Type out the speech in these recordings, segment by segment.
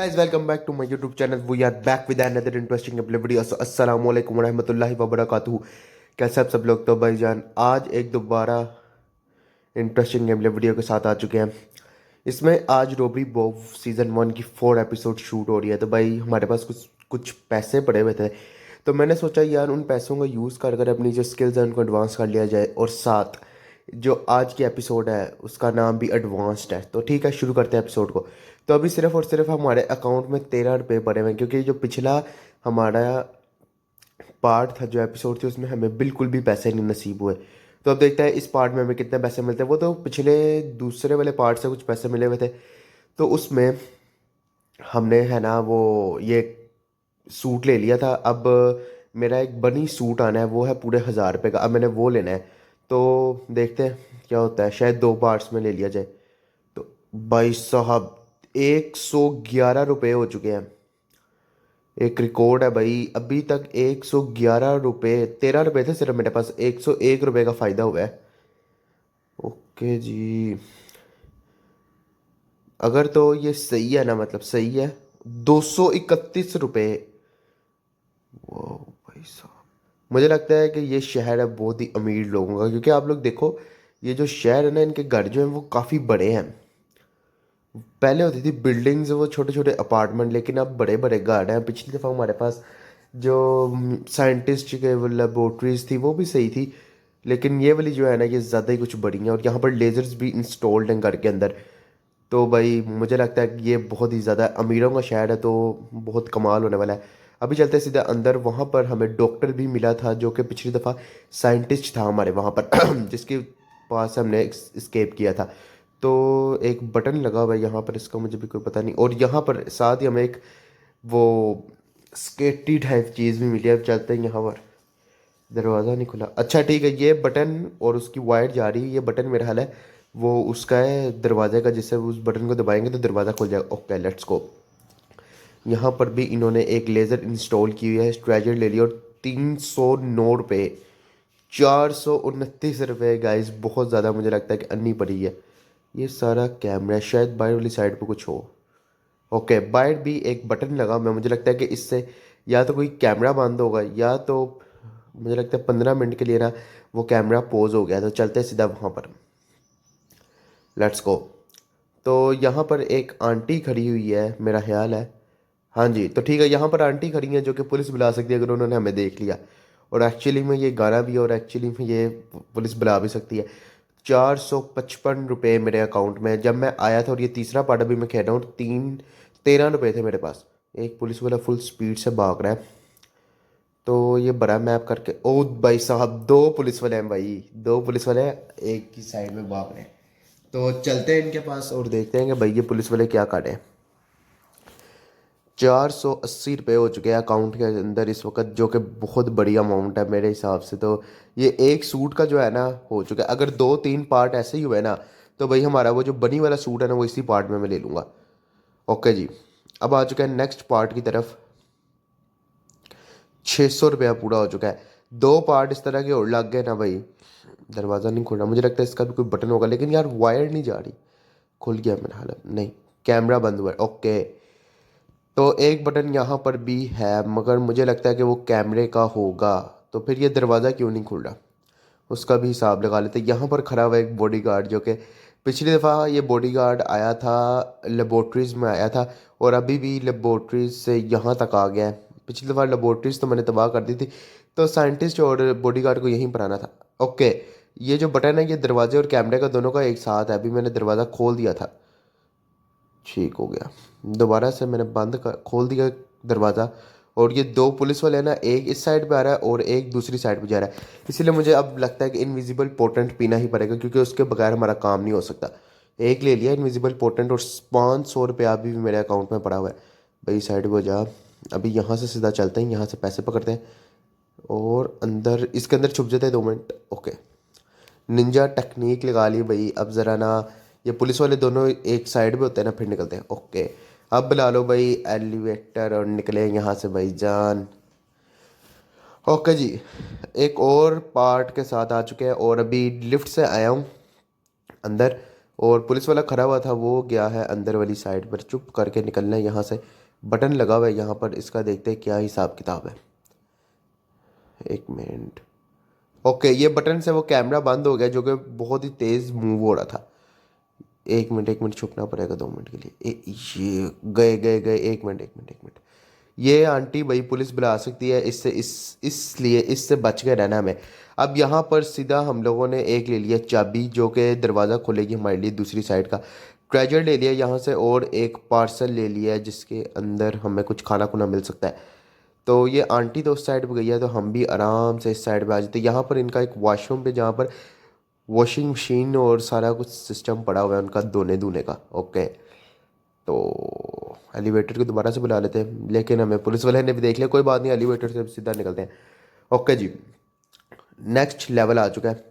Guys, welcome back to my YouTube channel. We are back with another interesting video. So, अस्सलाम वालेकुम रहमतुल्लाहि व बरकातुहू। कैसे आप सब लोग? तो भाईजान आज एक दोबारा इंटरेस्टिंग गेम वीडियो के साथ आ चुके हैं। इसमें आज रोबरी बॉब सीज़न 1 की 4 एपिसोड शूट हो रही है। तो भाई हमारे पास कुछ कुछ पैसे पड़े हुए थे, तो मैंने सोचा यार उन पैसों का यूज़ कर कर अपनी जो स्किल्स हैं उनको एडवांस कर लिया जाए, और साथ जो आज की एपिसोड है उसका नाम भी एडवांस्ड है। तो ठीक है, शुरू करते हैं एपिसोड को। तो अभी सिर्फ और सिर्फ हमारे अकाउंट में 13 रुपये पड़े हुए हैं, क्योंकि जो पिछला हमारा पार्ट था, जो एपिसोड थी, उसमें हमें बिल्कुल भी पैसे नहीं नसीब हुए। तो अब देखते हैं इस पार्ट में हमें कितने पैसे मिलते हैं। वो तो पिछले दूसरे वाले पार्ट से कुछ पैसे मिले हुए थे, तो उसमें हमने है ना वो ये सूट ले लिया था। अब मेरा एक बनी सूट आना है, वो है पूरे 1000 रुपये का। अब मैंने वो लेना है, तो देखते हैं क्या होता है। शायद 2 पार्ट्स में ले लिया जाए। तो भाई साहब 111 रुपये हो चुके हैं। एक रिकॉर्ड है भाई, अभी तक 111 रुपये। 13 रुपये थे सिर्फ मेरे पास, 101 रुपये का फ़ायदा हुआ है। ओके जी, अगर तो ये सही है ना, मतलब सही है। 231 रुपये। वो भाई साहब, मुझे लगता है कि ये शहर है बहुत ही अमीर लोगों का, क्योंकि आप लोग देखो ये जो शहर है ना, इनके घर जो हैं वो काफ़ी बड़े हैं। पहले होती थी बिल्डिंग्स, वो छोटे छोटे अपार्टमेंट, लेकिन अब बड़े बड़े घर हैं। पिछली दफ़ा हमारे पास जो साइंटिस्ट के वो लेबोरेटरीज थी वो भी सही थी, लेकिन ये वाली जो है ना ये ज़्यादा ही कुछ बड़ी हैं, और यहाँ पर लेजर्स भी इंस्टॉल्ड हैं घर के अंदर। तो भाई मुझे लगता है कि ये बहुत ही ज़्यादा अमीरों का शहर है, तो बहुत कमाल होने वाला है। अभी चलते हैं सीधा अंदर। वहाँ पर हमें डॉक्टर भी मिला था, जो कि पिछली दफ़ा साइंटिस्ट था हमारे वहाँ पर जिसके पास हमने स्केप किया था। तो एक बटन लगा हुआ है यहाँ पर, इसका मुझे भी कोई पता नहीं। और यहाँ पर साथ ही हमें एक वो स्केटी टाइप चीज़ भी मिली है। अब चलते हैं यहाँ पर। दरवाज़ा नहीं खुला, अच्छा ठीक है। ये बटन और उसकी वायर जा रही है, ये बटन मेरा हाल है वो उसका है दरवाजे का, जिससे उस बटन को दबाएंगे तो दरवाज़ा खुल जाएगा। Okay let's go. यहाँ पर भी इन्होंने एक लेज़र इंस्टॉल की हुई है। स्ट्रेजर ले लिया, और 309 रुपये, 429 रुपये गाइस, बहुत ज़्यादा मुझे लगता है कि अन्नी पड़ी है। ये सारा कैमरा है, शायद बाहर वाली साइड पे कुछ हो। ओके, बाहर भी एक बटन लगा। मैं मुझे लगता है कि इससे या तो कोई कैमरा बंद होगा, या तो मुझे लगता है 15 मिनट के लिए ना वो कैमरा पॉज हो गया। तो चलते हैं सीधा वहाँ पर, लेट्स गो। तो यहाँ पर एक आंटी खड़ी हुई है मेरा ख्याल है। हाँ जी, तो ठीक है, यहाँ पर आंटी खड़ी हैं जो कि पुलिस बुला सकती है अगर उन्होंने हमें देख लिया। और एक्चुअली में ये गाना भी है, और एक्चुअली में ये पुलिस बुला भी सकती है। 455 रुपये मेरे अकाउंट में जब मैं आया था, और ये तीसरा पार्ट अभी मैं खेल रहा हूँ। 13 रुपये थे मेरे पास। एक पुलिस वाला फुल स्पीड से भाग रहा है, तो ये बड़ा मैप करके। ओ भाई साहब, 2 पुलिस वाले हैं भाई, 2 पुलिस वाले हैं, एक की साइड में भाग रहे हैं। तो चलते हैं इनके पास और देखते हैं कि भाई ये पुलिस वाले क्या काटे। 480 रुपये हो चुके हैं अकाउंट के अंदर इस वक्त, जो कि बहुत बड़ी अमाउंट है मेरे हिसाब से। तो ये एक सूट का जो है ना हो चुका है। अगर 2-3 पार्ट ऐसे ही हुए ना, तो भाई हमारा वो जो बनी वाला सूट है ना वो इसी पार्ट में मैं ले लूँगा। ओके जी, अब आ चुका है नेक्स्ट पार्ट की तरफ। 600 रुपया पूरा हो चुका है। 2 पार्ट इस तरह के और लग गए ना भाई। दरवाज़ा नहीं खुल रहा, मुझे लगता है इसका भी कोई बटन होगा, लेकिन यार वायर नहीं जा रही। खुल गया मेरा हालत नहीं, कैमरा बंद हुआ है। ओके, तो एक बटन यहाँ पर भी है, मगर मुझे लगता है कि वो कैमरे का होगा। तो फिर ये दरवाज़ा क्यों नहीं खुल रहा, उसका भी हिसाब लगा लेते। यहाँ पर खड़ा हुआ एक बॉडीगार्ड, जो कि पिछली दफ़ा ये बॉडीगार्ड आया था, लेबोरेटरीज़ में आया था, और अभी भी लेबोरेटरीज से यहाँ तक आ गया है। पिछली दफ़ा लेबोरेटरीज तो मैंने तबाह कर दी थी, तो साइंटिस्ट और बॉडीगार्ड को यहीं पर आना था। ओके, ये जो बटन है ये दरवाजे और कैमरे का दोनों का एक साथ है। अभी मैंने दरवाज़ा खोल दिया था, ठीक हो गया। दोबारा से मैंने खोल दिया दरवाज़ा। और ये 2 पुलिस वाले हैं ना, एक इस साइड पे आ रहा है और एक दूसरी साइड पे जा रहा है। इसीलिए मुझे अब लगता है कि इनविजिबल पोटेंट पीना ही पड़ेगा, क्योंकि उसके बगैर हमारा काम नहीं हो सकता। एक ले लिया इनविजिबल पोटेंट, और 500 रुपया अभी भी मेरे अकाउंट में पड़ा हुआ है। भाई साइड को जा। अभी यहाँ से सीधा चलते हैं, यहाँ से पैसे पकड़ते हैं और अंदर इसके अंदर छुप जाते हैं 2 मिनट। ओके, निंजा टेक्निक लगा ली भाई। अब ज़रा ना, ये पुलिस वाले दोनों एक साइड पे होते हैं ना, फिर निकलते हैं। ओके, अब बुला लो भाई एलिवेटर और निकले यहाँ से भाई जान। ओके जी, एक और पार्ट के साथ आ चुके हैं, और अभी लिफ्ट से आया हूँ अंदर। और पुलिस वाला खड़ा हुआ था वो गया है अंदर वाली साइड पर, चुप करके निकलना है यहाँ से। बटन लगा हुआ है यहाँ पर, इसका देखते हैं क्या हिसाब किताब है। एक मिनट। ओके, ये बटन से वो कैमरा बंद हो गया जो कि बहुत ही तेज़ मूव हो रहा था। एक मिनट छुपना पड़ेगा 2 मिनट के लिए। ये गए गए गए, एक मिनट। ये आंटी भाई पुलिस बुला सकती है, इससे इसलिए इससे बच के रहना हमें। अब यहाँ पर सीधा हम लोगों ने एक ले लिया चाबी जो कि दरवाज़ा खोलेगी हमारे लिए दूसरी साइड का। ट्रेजर ले लिया यहाँ से, और एक पार्सल ले लिया है जिसके अंदर हमें कुछ खाना खुना मिल सकता है। तो ये आंटी तो उस साइड पे गई है, तो हम भी आराम से इस साइड पे आ जाते हैं। यहाँ पर इनका एक वॉशरूम पे जहाँ पर वॉशिंग मशीन और सारा कुछ सिस्टम पड़ा हुआ है उनका धोने धोने का। ओके, तो एलिवेटर को दोबारा से बुला लेते हैं, लेकिन हमें पुलिस वाले ने भी देख लिया, कोई बात नहीं, एलिवेटर से सीधा निकलते हैं। ओके जी, नेक्स्ट लेवल आ चुका है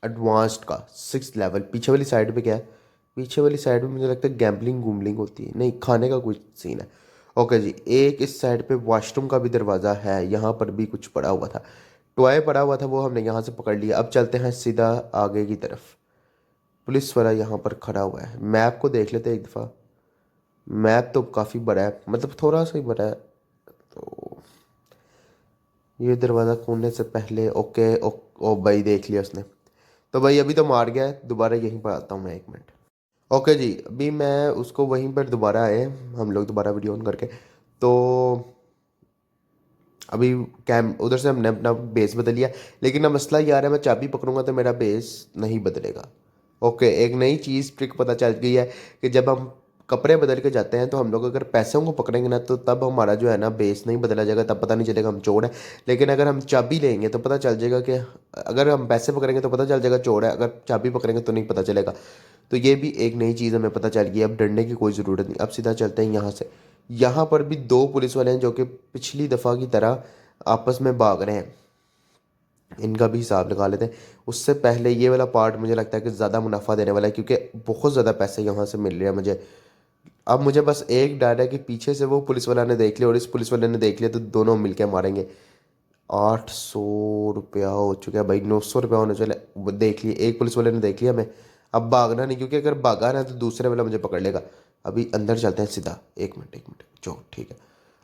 एडवांस्ड का, 6th लेवल। पीछे वाली साइड पे क्या है? पीछे वाली साइड में मुझे लगता है गैम्बलिंग गुम्बलिंग होती है, नहीं खाने का कुछ सीन है। ओके जी, एक इस साइड पे वॉशरूम का भी दरवाज़ा है, यहाँ पर भी कुछ पड़ा हुआ था, टॉय पड़ा हुआ था, वो हमने यहाँ से पकड़ लिया। अब चलते हैं सीधा आगे की तरफ। पुलिस वाला यहाँ पर खड़ा हुआ है, मैप को देख लेते हैं एक दफ़ा। मैप तो काफ़ी बड़ा है, मतलब थोड़ा सा ही बड़ा है। तो ये दरवाज़ा खोलने से पहले ओके ओ भाई देख लिया उसने, तो भाई अभी तो मार गया है, दोबारा यहीं पर आता हूँ मैं, एक मिनट। ओके जी, अभी मैं उसको वहीं पर दोबारा आए, हम लोग दोबारा वीडियो ऑन करके। तो अभी कैम उधर से हमने अपना बेस बदल लिया, लेकिन अब मसला ये आ रहा है मैं चाबी पकड़ूंगा तो मेरा बेस नहीं बदलेगा। ओके, एक नई चीज़ ट्रिक पता चल गई है कि जब हम कपड़े बदल के जाते हैं तो हम लोग अगर पैसों को पकड़ेंगे ना तो तब हमारा जो है ना बेस नहीं बदला जाएगा, तब पता नहीं चलेगा हम चोर हैं। लेकिन अगर हम चाबी लेंगे तो पता चल जाएगा कि, अगर हम पैसे पकड़ेंगे तो पता चल जाएगा चोर है, अगर चाबी पकड़ेंगे तो नहीं पता चलेगा। तो ये भी एक नई चीज़ हमें पता चल गई, अब डरने की कोई ज़रूरत नहीं। अब सीधा चलते हैं यहाँ से। यहाँ पर भी 2 पुलिस वाले हैं जो कि पिछली दफ़ा की तरह आपस में भाग रहे हैं, इनका भी हिसाब लगा लेते हैं। उससे पहले ये वाला पार्ट मुझे लगता है कि ज़्यादा मुनाफा देने वाला है, क्योंकि बहुत ज़्यादा पैसे यहाँ से मिल रहे हैं मुझे। अब मुझे बस एक डर है कि पीछे से वो पुलिस वाला ने देख लिया और इस पुलिस वाले ने देख लिया तो दोनों मिलकर मारेंगे। 800 रुपया हो चुका है भाई, 900 रुपया होने चले, वो देख लिए, एक पुलिस वाले ने देख लिया हमें। अब भागना नहीं, क्योंकि अगर भागा ना तो दूसरे वाला मुझे पकड़ लेगा। अभी अंदर चलते हैं सीधा, एक मिनट जो ठीक है।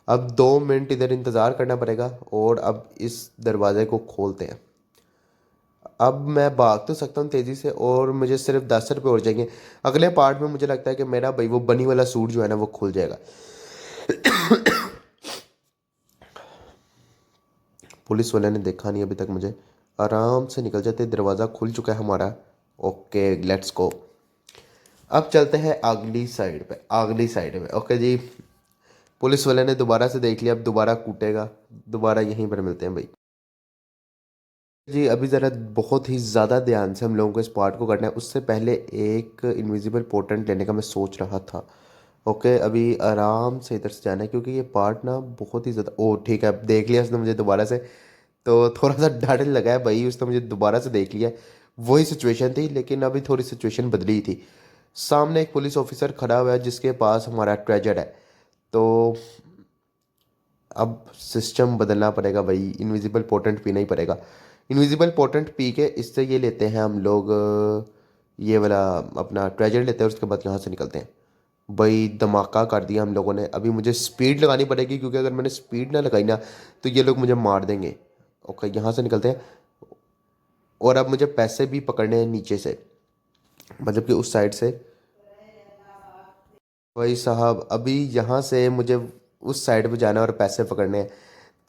अब 2 मिनट इधर इंतज़ार करना पड़ेगा, और अब इस दरवाजे को खोलते हैं। अब मैं भाग तो सकता हूँ तेज़ी से, और मुझे सिर्फ 10 रुपये और जाएंगे। अगले पार्ट में मुझे लगता है कि मेरा भाई वो बनी वाला सूट जो है ना वो खुल जाएगा। पुलिस वाले ने देखा नहीं अभी तक मुझे, आराम से निकल जाते, दरवाज़ा खुल चुका है हमारा। Okay let's go. अब चलते हैं अगली साइड पे, अगली साइड में। ओके जी, पुलिस वाले ने दोबारा से देख लिया, अब दोबारा कूटेगा, दोबारा यहीं पर मिलते हैं भाई। जी अभी ज़रा बहुत ही ज़्यादा ध्यान से हम लोगों को इस पार्ट को करना है, उससे पहले एक इनविजिबल पोर्टेंट लेने का मैं सोच रहा था। ओके, अभी आराम से इधर से जाना है क्योंकि ये पार्ट ना बहुत ही ज़्यादा, ओ ठीक है, अब देख लिया उसने मुझे दोबारा से, तो थोड़ा सा डर लगा है भाई, उसने मुझे दोबारा से देख लिया। वही सिचुएशन थी, लेकिन अभी थोड़ी सिचुएशन बदली थी। सामने एक पुलिस ऑफिसर खड़ा हुआ है जिसके पास हमारा ट्रेजर है। तो अब सिस्टम बदलना पड़ेगा भाई, इनविजिबल पोर्टेंट पीना ही पड़ेगा। इनविजिबल पोर्टेंट पी के इससे ये लेते हैं हम लोग, ये वाला अपना ट्रेजर लेते हैं, उसके बाद यहाँ से निकलते हैं। भाई धमाका कर दिया हम लोगों ने। अभी मुझे स्पीड लगानी पड़ेगी, क्योंकि अगर मैंने स्पीड ना लगाई ना तो ये लोग मुझे मार देंगे। ओके, यहाँ से निकलते हैं। और अब मुझे पैसे भी पकड़ने हैं नीचे से, मतलब कि उस साइड से। भाई साहब अभी यहाँ से मुझे उस साइड पे जाना है और पैसे पकड़ने हैं।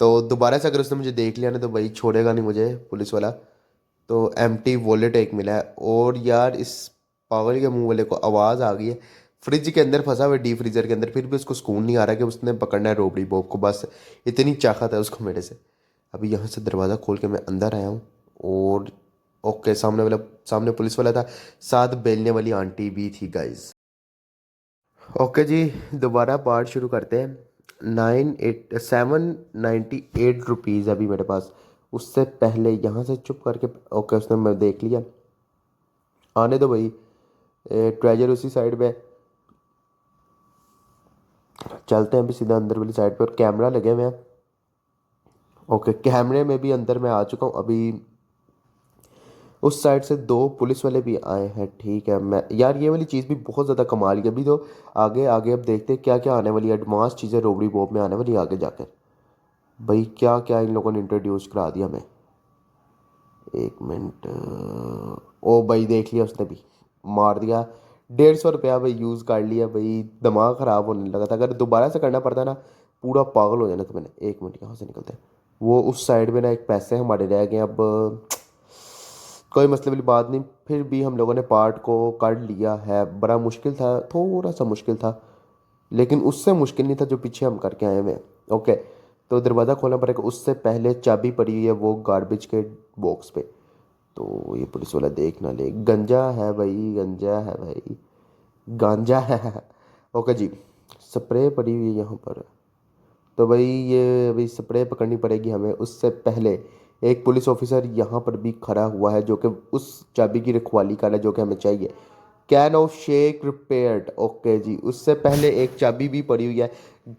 तो दोबारा से अगर उसने मुझे देख लिया ना तो भाई छोड़ेगा नहीं मुझे पुलिस वाला। तो एम्प्टी वॉलेट एक मिला है, और यार इस पागल के मुंह वाले को आवाज़ आ गई है, फ्रिज के अंदर फंसा हुआ है, डीप फ्रीजर के अंदर, फिर भी उसको सुकून नहीं आ रहा कि उसने पकड़ना है रोबड़ी बॉब को, बस इतनी चाहत है उसको मेरे से। अभी यहाँ से दरवाज़ा खोल के मैं अंदर आया हूँ, और ओके सामने पुलिस वाला था, साथ बेलने वाली आंटी भी थी गाइज। ओके जी, दोबारा पार्ट शुरू करते हैं। 798 रुपीज़ अभी मेरे पास। उससे पहले यहाँ से चुप करके, ओके उसने मैं देख लिया, आने दो भाई, ट्रेजर उसी साइड पे। चलते हैं अभी सीधा अंदर वाली साइड पे, और कैमरा लगे हुए हैं। ओके, कैमरे में भी अंदर मैं आ चुका हूँ। अभी उस साइड से दो पुलिस वाले भी आए हैं, ठीक है। मैं यार ये वाली चीज़ भी बहुत ज़्यादा कमाल की, अभी तो आगे आगे अब देखते हैं क्या क्या आने वाली है, एडवांस चीज़ें रोबरी बॉब में आने वाली है आगे जाकर। भाई क्या क्या इन लोगों ने इंट्रोड्यूस करा दिया हमें। एक मिनट, ओ भाई देख लिया उसने भी, मार दिया। 150 रुपया भाई यूज़ कर लिया भाई, दिमाग ख़राब होने लगा था। अगर दोबारा से करना पड़ता ना पूरा पागल हो जाना था मैंने। एक मिनट यहाँ से निकलते हैं। वो उस साइड में ना एक पैसे हमारे रह गए अब, कोई मसले वाली बात नहीं, फिर भी हम लोगों ने पार्ट को कर लिया है। बड़ा मुश्किल था, थोड़ा सा मुश्किल था, लेकिन उससे मुश्किल नहीं था जो पीछे हम करके आए हुए हैं। ओके, तो दरवाज़ा खोलना पड़ेगा, उससे पहले चाबी पड़ी हुई है वो गार्बेज के बॉक्स पे। तो ये पुलिस वाला देख ना ले, गंजा है भाई, गंजा है भाई, गांजा है। ओके जी, स्प्रे पड़ी हुई है यहाँ पर। तो भाई ये अभी स्प्रे पकड़नी पड़ेगी हमें, उससे पहले एक पुलिस ऑफिसर यहाँ पर भी खड़ा हुआ है जो कि उस चाबी की रखवाली कर रहा है जो कि हमें चाहिए। कैन ऑफ शेक रिपेयर्ड, ओके जी। उससे पहले एक चाबी भी पड़ी हुई है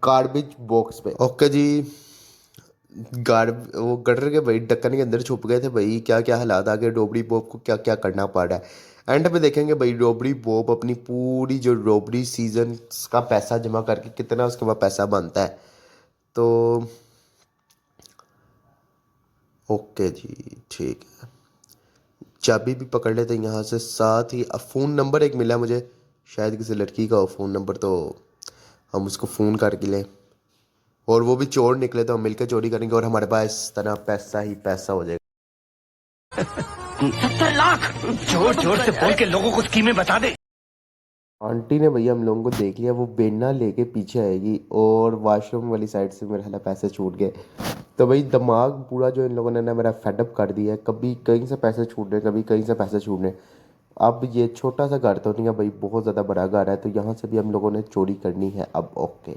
गार्बेज बॉक्स पे। ओके जी, गार्ब वो गटर के भाई ढक्कन के अंदर छुप गए थे भाई, क्या क्या हालात आ गए, डोबरी बॉब को क्या क्या करना पड़ रहा है। एंड पे देखेंगे भाई डोबरी बॉब अपनी पूरी जो डोबरी सीजन का पैसा जमा करके कितना उसके बाद पैसा बनता है। तो ओके जी, ठीक है। चाबी भी पकड़ लेते हैं यहाँ से, साथ ही अब फ़ोन नंबर एक मिला मुझे, शायद किसी लड़की का हो फ़ोन नंबर, तो हम उसको फ़ोन करके लें। और वो भी चोर निकले तो हम मिलकर चोरी करेंगे और हमारे पास इस तरह पैसा ही पैसा हो जाएगा। 70 लाख जोर जोर से बोल के लोगों को स्कीमें बता दे। आंटी ने भैया हम लोगों को देख लिया, वो बेना लेके पीछे आएगी और वॉशरूम वाली साइड से मेरे ख्याल पैसे छूट गए। तो भाई दिमाग पूरा जो इन लोगों ने ना मेरा फेडअप कर दिया है, कभी कहीं से पैसे छूट रहे, कभी कहीं से पैसे छूट रहे। अब ये छोटा सा घर तो नहीं है भाई, बहुत ज़्यादा बड़ा घर है, तो यहाँ से भी हम लोगों ने चोरी करनी है अब। ओके,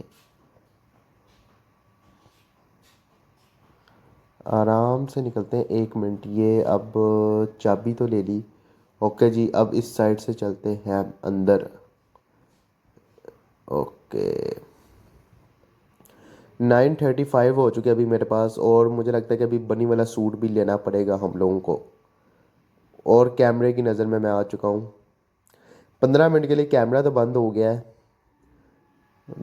आराम से निकलते हैं। एक मिनट, ये अब चाबी तो ले ली। ओके जी, अब इस साइड से चलते हैं अंदर। ओके, 9:35 हो चुके अभी मेरे पास, और मुझे लगता है कि अभी बनी वाला सूट भी लेना पड़ेगा हम लोगों को। और कैमरे की नज़र में मैं आ चुका हूँ। 15 मिनट के लिए कैमरा तो बंद हो गया है,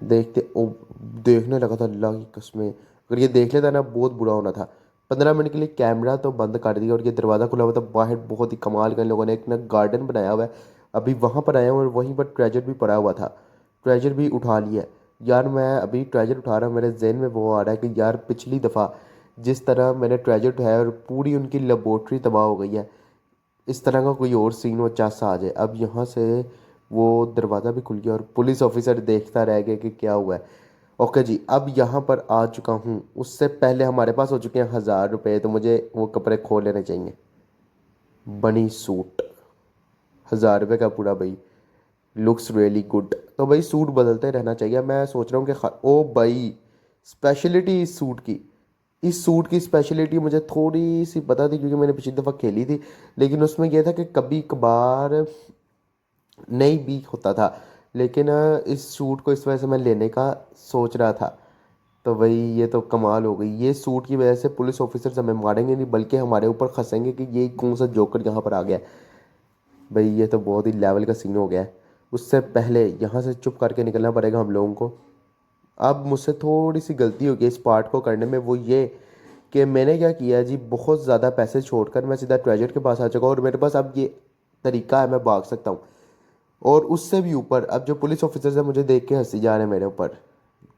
देखते ओ, देखने लगा था अल्लाह की कसमें, अगर ये देख लेता ना बहुत बुरा होना था। 15 मिनट के लिए कैमरा तो बंद कर दिया और ये दरवाज़ा खुला हुआ था बाहर। बहुत ही कमाल का इन लोगों ने एक ना गार्डन बनाया हुआ है, अभी वहाँ पर आया हूँ और वहीं पर ट्रेजर भी पड़ा हुआ था, ट्रेजर भी उठा लिया। यार मैं अभी ट्रेजर उठा रहा हूँ, मेरे जहन में वो आ रहा है कि यार पिछली दफ़ा जिस तरह मैंने ट्रेजर उठाया और पूरी उनकी लेबोरेटरी तबाह हो गई है, इस तरह का कोई और सीन वो चासा आ जाए। अब यहाँ से वो दरवाज़ा भी खुल गया और पुलिस ऑफिसर देखता रह गया कि क्या हुआ है। ओके जी, अब यहाँ पर आ चुका हूँ, उससे पहले हमारे पास हो चुके हैं 1000 रुपये, तो मुझे वो कपड़े खोल लेने चाहिए। बनी सूट, 1000 रुपये का पूरा भाई, लुक्स रियली गुड। तो भाई सूट बदलते रहना चाहिए। मैं सोच रहा हूँ कि ओ भाई, स्पेशलिटी इस सूट की, इस सूट की स्पेशलिटी मुझे थोड़ी सी पता थी क्योंकि मैंने पिछली दफ़ा खेली थी, लेकिन उसमें यह था कि कभी कभार नहीं भी होता था। लेकिन इस सूट को इस वजह से मैं लेने का सोच रहा था। तो भाई ये तो कमाल हो गई, ये सूट की वजह से पुलिस ऑफिसर्स हमें मारेंगे नहीं बल्कि हमारे ऊपर खसेंगे कि ये कौन सा जोकर यहाँ पर आ गया है। भाई ये तो बहुत ही लेवल का सीन हो गया है। उससे पहले यहाँ से चुप करके निकलना पड़ेगा हम लोगों को। अब मुझसे थोड़ी सी गलती हो गई इस पार्ट को करने में, वो ये कि मैंने क्या किया जी, बहुत ज़्यादा पैसे छोड़कर मैं सीधा ट्रेजर के पास आ चुका हूँ और मेरे पास अब ये तरीका है, मैं भाग सकता हूँ। और उससे भी ऊपर अब जो पुलिस ऑफिसर्स हैं मुझे देख के हंसी जा रहे हैं मेरे ऊपर।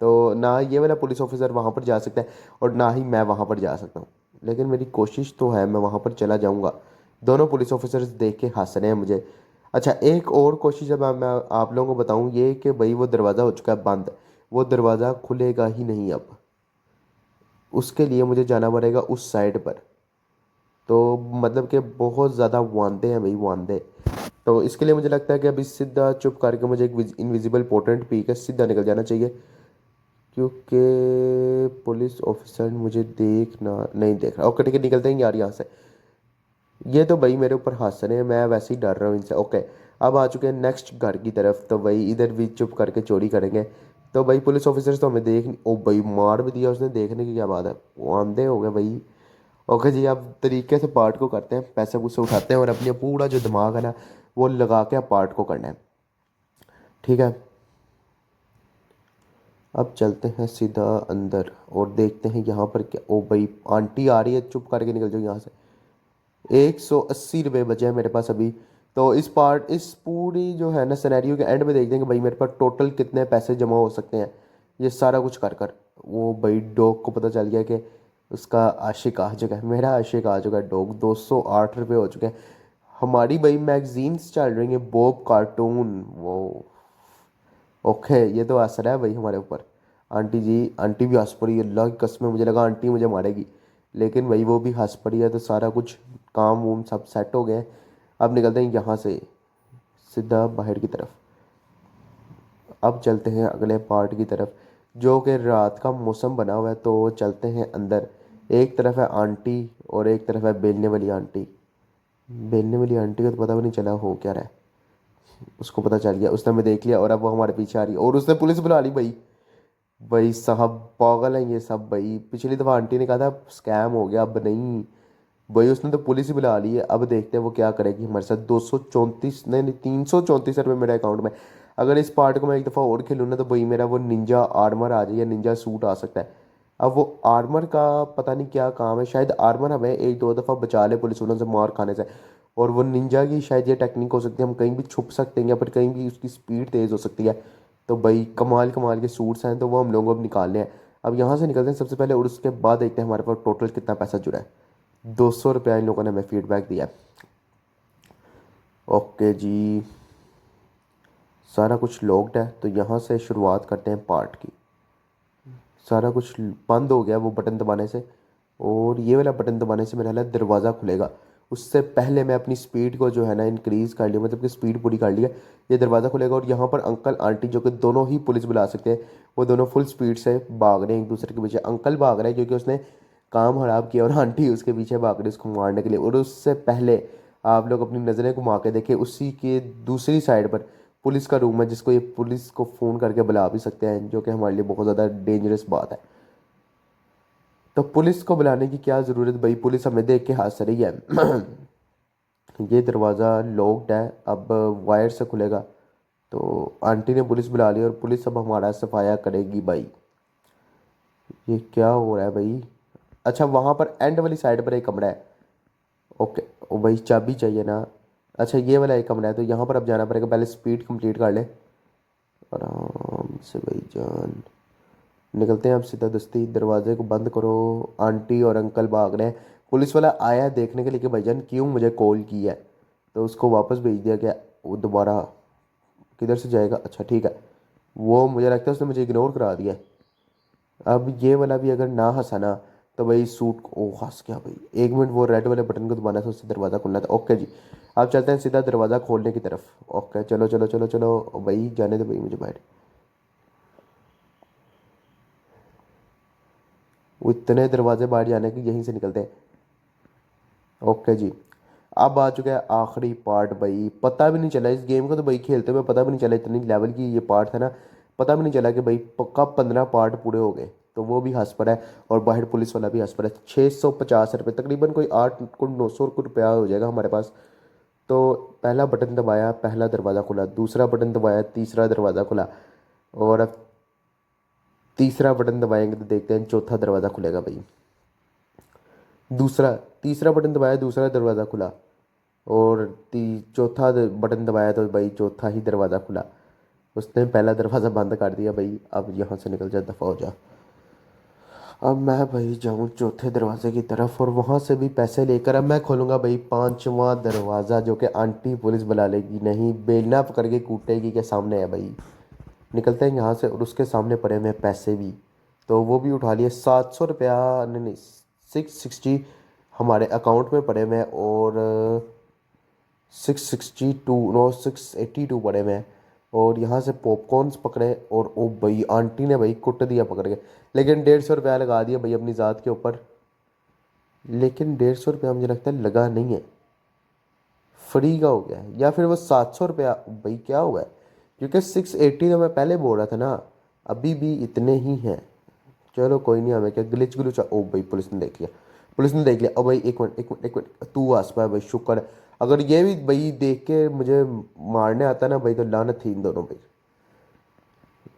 तो ना ये वाला पुलिस ऑफिसर वहाँ पर जा सकता है और ना ही मैं वहाँ पर जा सकता हूँ, लेकिन मेरी कोशिश तो है, मैं वहाँ पर चला जाऊँगा। दोनों पुलिस ऑफिसर्स देख के हंस रहे हैं मुझे। अच्छा, एक और कोशिश अब मैं आप लोगों को बताऊँ, ये कि भाई वो दरवाज़ा हो चुका है बंद, वो दरवाज़ा खुलेगा ही नहीं अब। उसके लिए मुझे जाना पड़ेगा उस साइड पर। तो मतलब कि बहुत ज़्यादा वांदे हैं भाई, वांदे। तो इसके लिए मुझे लगता है कि अभी सीधा चुप करके मुझे एक इनविजिबल पोटेंट पी के सीधा निकल जाना चाहिए, क्योंकि पुलिस ऑफिसर मुझे देखना नहीं देख रहा। ओके ठीक है, निकलते हैं यार यहाँ से। ये तो भाई मेरे ऊपर हंस रहे हैं, मैं वैसे ही डर रहा हूँ इनसे। ओके, अब आ चुके हैं नेक्स्ट घर की तरफ, तो भाई इधर भी चुप करके चोरी करेंगे। तो भाई पुलिस ऑफिसर्स तो हमें देख, ओ भाई मार भी दिया उसने, देखने की क्या बात है, वो आंधे हो गए भाई। ओके जी, अब तरीके से पार्ट को करते हैं, पैसे पूसे उठाते हैं और अपनी पूरा जो दिमाग है ना वो लगा के पार्ट को करना है। ठीक है, अब चलते हैं सीधा अंदर और देखते हैं यहाँ पर क्या। ओ भाई आंटी आ रही है, चुप करके निकल जाओ यहाँ से। 180 रुपये बचे हैं मेरे पास अभी। तो इस पूरी जो है ना सिनेरियो के एंड में देख देंगे भाई मेरे पास टोटल कितने पैसे जमा हो सकते हैं, ये सारा कुछ कर कर। वो भाई डॉग को पता चल गया कि उसका आशिक आ चुका है, मेरा आशिक आ चुका है डॉग। 208 रुपये हो चुके हैं। हमारी भाई मैगजीन्स चल रही हैं, बॉब कार्टून वो। ओके, ये तो असर है भाई हमारे ऊपर। आंटी जी, आंटी भी हंस पड़ी, अल्लाह की कसम मुझे लगा आंटी मुझे मारेगी, लेकिन भाई वो भी हंस पड़ी है। तो सारा कुछ काम वूम सब सेट हो गए हैं। अब निकलते हैं यहाँ से सीधा बाहर की तरफ। अब चलते हैं अगले पार्ट की तरफ, जो कि रात का मौसम बना हुआ है। तो चलते हैं अंदर। एक तरफ है आंटी और एक तरफ है बेलने वाली आंटी। बेलने वाली आंटी को तो पता भी नहीं चला हो क्या रहा है, उसको पता चल गया, उसने हमें देख लिया और अब वो हमारे पीछे आ रही है और उसने पुलिस बुला ली भाई। भाई साहब पागल हैं ये सब भाई। पिछली दफ़ा आंटी ने कहा था स्कैम हो गया, अब नहीं भाई, उसने तो पुलिस ही बुला ली है। अब देखते हैं वो क्या करेगी हमारे साथ। 234 नहीं 334 रुपये मेरे अकाउंट में। अगर इस पार्ट को मैं एक दफ़ा और खेलूँ ना तो भाई मेरा वो निंजा आर्मर आ जाए या निंजा सूट आ सकता है। अब वो आर्मर का पता नहीं क्या काम है, शायद आर्मर हमें एक दो दफ़ा बचा ले पुलिस वालों से मार खाने से। और वो निंजा की शायद ये टेक्निक हो सकती है, हम कहीं भी छुप सकते हैं या फिर कहीं भी उसकी स्पीड तेज़ हो सकती है। तो भाई कमाल कमाल के सूट्स हैं, तो वो हम लोगों को अब निकालने हैं। अब यहाँ से निकलते हैं सबसे पहले और उसके बाद देखते हैं हमारे पास टोटल कितना पैसा जुड़ा है। 200 रुपया इन लोगों ने हमें फीडबैक दिया। ओके जी, सारा कुछ लॉक्ड है। तो यहाँ से शुरुआत करते हैं पार्ट की। सारा कुछ बंद हो गया वो बटन दबाने से, और ये वाला बटन दबाने से मेरा ख्याल है दरवाज़ा खुलेगा। उससे पहले मैं अपनी स्पीड को जो है ना इंक्रीज़ कर लिया, मतलब कि स्पीड पूरी कर ली है। ये दरवाज़ा खुलेगा और यहाँ पर अंकल आंटी जो कि दोनों ही पुलिस बुला सकते हैं, वो दोनों फुल स्पीड से भाग रहे हैं एक दूसरे के पीछे। अंकल भाग रहे हैं क्योंकि उसने काम खराब किया और आंटी उसके पीछे भाग रही है उसको मारने के लिए। और उससे पहले आप लोग अपनी नज़रें घुमा के देखें, उसी के दूसरी साइड पर पुलिस का रूम है, जिसको ये पुलिस को फ़ोन करके बुला भी सकते हैं, जो कि हमारे लिए बहुत ज़्यादा डेंजरस बात है। तो पुलिस को बुलाने की क्या ज़रूरत भाई, पुलिस हमें देख के हंस रही है। ये दरवाज़ा लॉक्ड है, अब वायर से खुलेगा। तो आंटी ने पुलिस बुला ली और पुलिस अब हमारा सफाया करेगी भाई। ये क्या हो रहा है भाई। अच्छा, वहाँ पर एंड वाली साइड पर एक कमरा है। ओके, ओ भाई चाबी चाहिए ना। अच्छा, ये वाला एक कमरा है, तो यहाँ पर अब जाना पड़ेगा। पहले स्पीड कंप्लीट कर ले आराम से भाई जान। निकलते हैं अब सीधा दस्ती, दरवाजे को बंद करो। आंटी और अंकल भाग रहे हैं। पुलिस वाला आया है देखने के लिए कि भाईजान क्यों मुझे कॉल की है, तो उसको वापस भेज दिया गया। वो दोबारा किधर से जाएगा, अच्छा ठीक है, वो मुझे लगता है उसने मुझे इग्नोर करा दिया। अब ये वाला भी अगर ना हंसा ना तो भाई सूट को, ओ हंस गया भाई। 1 मिनट, वो रेड वाले बटन को दबाना था, उससे दरवाज़ा खुलना था। ओके जी, अब चलते हैं सीधा दरवाज़ा खोलने की तरफ। ओके चलो चलो चलो चलो भाई, जाने दो भाई मुझे बाहर। वो इतने दरवाजे बाहर जाने के, यहीं से निकलते हैं। ओके जी, अब आ चुका है आखिरी पार्ट भाई। पता भी नहीं चला इस गेम को तो भाई खेलते हुए पता भी नहीं चला, इतनी लेवल की ये पार्ट था ना, पता भी नहीं चला कि भाई पक्का 15 पार्ट पूरे हो गए। तो वो भी हंस पड़ा है और बाहर पुलिस वाला भी हंस पड़ा है। 650 रुपये तकरीबन कोई 800-900 रुपया हो जाएगा हमारे पास। तो पहला बटन दबाया, पहला दरवाज़ा खुला। दूसरा बटन दबाया, तीसरा दरवाज़ा खुला। और अब तीसरा बटन दबाएंगे तो देखते हैं चौथा दरवाज़ा खुलेगा भाई। दूसरा तीसरा बटन दबाया, दूसरा दरवाज़ा खुला। और चौथा बटन दबाया तो भाई चौथा ही दरवाज़ा खुला। उसने पहला दरवाज़ा बंद कर दिया भाई। अब यहाँ से निकल जा, दफ़ा हो जा। अब मैं भाई जाऊँ चौथे दरवाजे की तरफ और वहाँ से भी पैसे लेकर अब मैं खोलूँगा भाई पांचवा दरवाज़ा, जो कि आंटी पुलिस बुला लेगी, नहीं बेलना पकड़ के कूटेगी के सामने है भाई। निकलते हैं यहाँ से और उसके सामने पड़े हुए पैसे भी, तो वो भी उठा लिए। 700 रुपया, नहीं 660 हमारे अकाउंट में पड़े हुए हैं और 662 नो 682 पड़े हुए हैं। और यहाँ से पॉपकॉर्न्स पकड़े और ओ भाई आंटी ने भाई कुट दिया पकड़ के, लेकिन 150 रुपया लगा दिया भाई अपनी ज़ात के ऊपर। लेकिन 150 रुपया मुझे लगता है लगा नहीं है, फ्री का हो गया है, या फिर वो 700 रुपया। भाई क्या हुआ है, क्योंकि 680 तो मैं पहले बोल रहा था ना, अभी भी इतने ही हैं। चलो कोई नहीं, हमें क्या ग्लिच ग्लुच। ओ भाई पुलिस ने देख लिया, पुलिस ने देख लिया। अब भाई एक मिनट एक मिनट एक मिनट, तू आस पास भाई, शुक्र है। अगर ये भी भाई देख के मुझे मारने आता ना भाई, तो लानत थी इन दोनों भाई।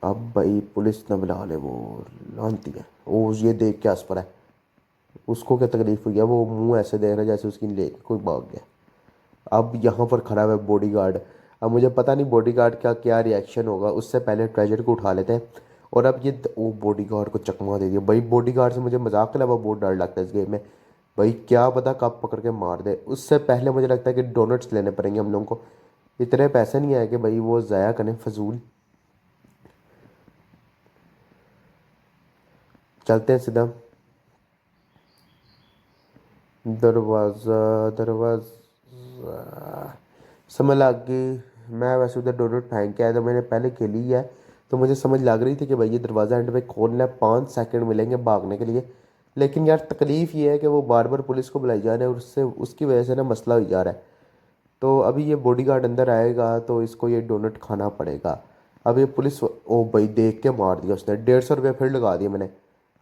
अब भाई पुलिस ने बुला ले, वो लानती है, वो ये देख के हंस पड़ा है। उसको क्या तकलीफ हुई है, वो मुंह ऐसे देख रहा है जैसे उसकी ले कोई भाग गया। अब यहाँ पर खड़ा है बॉडीगार्ड। अब मुझे पता नहीं बॉडीगार्ड का क्या रिएक्शन होगा, उससे पहले ट्रेजर को उठा लेते हैं। और अब ये वो बॉडीगार्ड को चकमा दे दिया भाई। बॉडीगार्ड से मुझे मजाक के अलावा बहुत डर लगता है इस गेम में भाई, क्या पता कब पकड़ के मार दे। उससे पहले मुझे लगता है कि डोनट्स लेने पड़ेंगे हम लोगों को। इतने पैसे नहीं आए कि भाई वो ज़ाया करें फजूल। चलते हैं सीधा। दरवाज़ा दरवाज़ा, समझ लग गई। मैं वैसे उधर डोनट फेंक के आया था, मैंने पहले खेली है, तो मुझे समझ लग रही थी कि भाई ये दरवाज़ा एंड पे खोलना है, 5 सेकंड मिलेंगे भागने के लिए। लेकिन यार तकलीफ़ ये है कि वो बार बार पुलिस को बुलाई जा रहे हैं, और उससे उसकी वजह से ना मसला हो जा रहा है। तो अभी ये बॉडीगार्ड अंदर आएगा तो इसको ये डोनट खाना पड़ेगा। अब ये पुलिस, ओ भाई देख के मार दिया उसने। 150 रुपये फिर लगा दिए मैंने।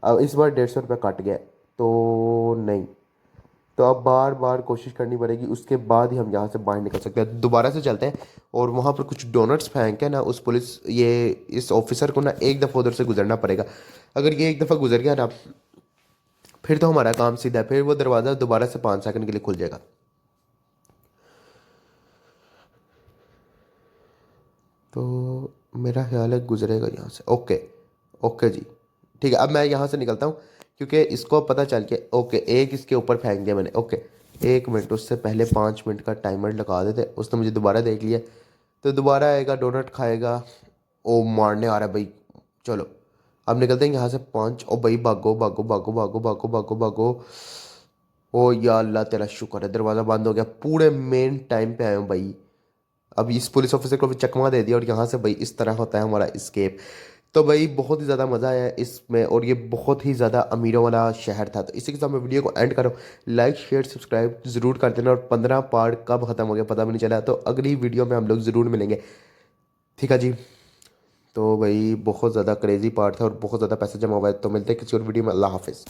अब इस बार 150 रुपये कट गया, तो नहीं। तो अब बार बार कोशिश करनी पड़ेगी, उसके बाद ही हम यहाँ से बाहर निकल सकते हैं। दोबारा से चलते हैं और वहाँ पर कुछ डोनट्स फेंक के ना उस पुलिस, ये इस ऑफिसर को ना एक दफ़ा उधर से गुजरना पड़ेगा। अगर ये एक दफ़ा गुजर गया ना, फिर तो हमारा काम सीधा है, फिर वो दरवाज़ा दोबारा से 5 सेकंड के लिए खुल जाएगा। तो मेरा ख्याल है गुजरेगा यहाँ से। ओके ओके जी, ठीक है। अब मैं यहाँ से निकलता हूँ, क्योंकि इसको पता चल के, ओके एक इसके ऊपर फेंक दिया मैंने। ओके 1 मिनट, उससे पहले 5 मिनट का टाइमर लगा देते। उसने मुझे दोबारा देख लिया, तो दोबारा आएगा, डोनट खाएगा। ओ मारने आ रहा है भाई। चलो अब निकलते हैं यहाँ से। 5, ओ भाई भागो भागो भागो भागो भागो भागो भागो। ओ या अल्लाह तेरा शुक्र है, दरवाज़ा बंद हो गया। पूरे मेन टाइम पे आए हूँ भाई। अब इस पुलिस ऑफिसर को भी चकमा दे दिया, और यहाँ से भाई इस तरह होता है हमारा स्केप। तो भाई बहुत ही ज़्यादा मज़ा आया इसमें, और ये बहुत ही ज़्यादा अमीरों वाला शहर था। तो इसी के साथ मैं वीडियो को एंड करूँ। लाइक शेयर सब्सक्राइब ज़रूर कर देना, और 15 पार्ट कब ख़त्म हो गया पता भी नहीं चला। तो अगली वीडियो में हम लोग ज़रूर मिलेंगे, ठीक है जी। तो भाई बहुत ज़्यादा क्रेजी पार्ट था, और बहुत ज़्यादा पैसा जमा हुआ है। तो मिलते हैं किसी और वीडियो में। अल्लाह हाफिज़।